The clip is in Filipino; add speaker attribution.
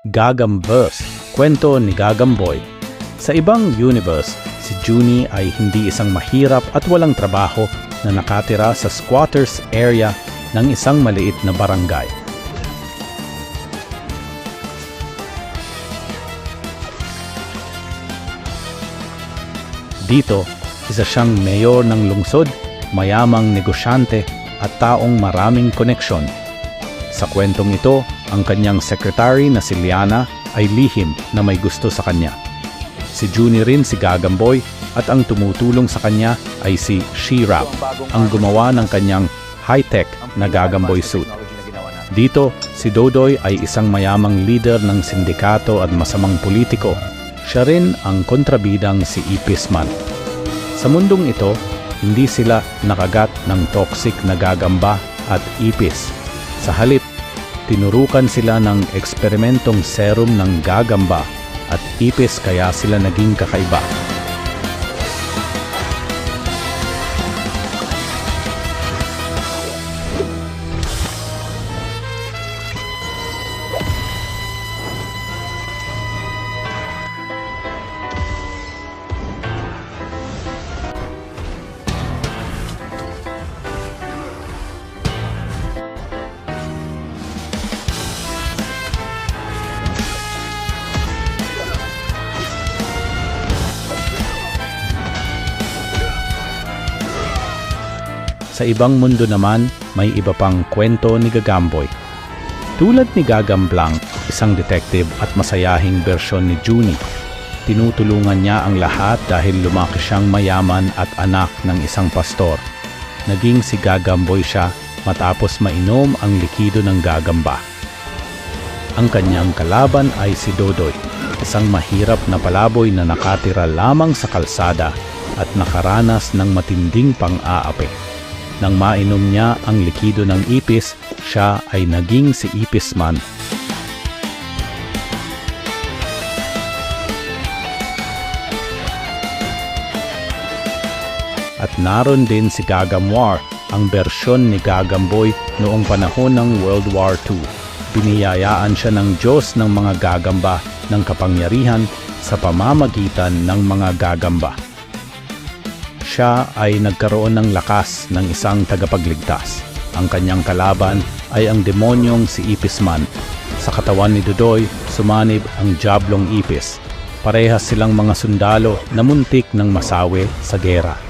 Speaker 1: Gagamverse, kwento ni Gagamboy. Sa ibang universe, si Junie ay hindi isang mahirap at walang trabaho na nakatira sa squatters area ng isang maliit na barangay. Dito, isa siyang mayor ng lungsod, mayamang negosyante at taong maraming koneksyon. Sa kwentong ito, ang kanyang secretary na si Liana ay lihim na may gusto sa kanya. Si Junie rin si Gagamboy at ang tumutulong sa kanya ay si She-Rap, ang gumawa ng kanyang high-tech na Gagamboy suit. Dito, si Dodoy ay isang mayamang leader ng sindikato at masamang politiko. Siya rin ang kontrabidang si Ipis Man. Sa mundong ito, hindi sila nakagat ng toxic na gagamba at ipis. Sa halip, tinurukan sila ng eksperimentong serum ng gagamba at ipis kaya sila naging kakaiba. Sa ibang mundo naman, may iba pang kwento ni Gagamboy. Tulad ni Gagamblang, isang detective at masayahing bersyon ni Junie. Tinutulungan niya ang lahat dahil lumaki siyang mayaman at anak ng isang pastor. Naging si Gagamboy siya matapos mainom ang likido ng gagamba. Ang kanyang kalaban ay si Dodoy, isang mahirap na palaboy na nakatira lamang sa kalsada at nakaranas ng matinding pang-aapi. Nang mainom niya ang likido ng ipis, siya ay naging si Ipis Man. At naroon din si Gagamwar, ang bersyon ni Gagamboy noong panahon ng World War II. Biniyayaan siya ng Diyos ng mga gagamba ng kapangyarihan sa pamamagitan ng mga gagamba. Siya ay nagkaroon ng lakas ng isang tagapagligtas. Ang kanyang kalaban ay ang demonyong si Ipis Man. Sa katawan ni Dodoy, sumanib ang Diablong Ipis. Parehas silang mga sundalo na muntik ng masawi sa gera.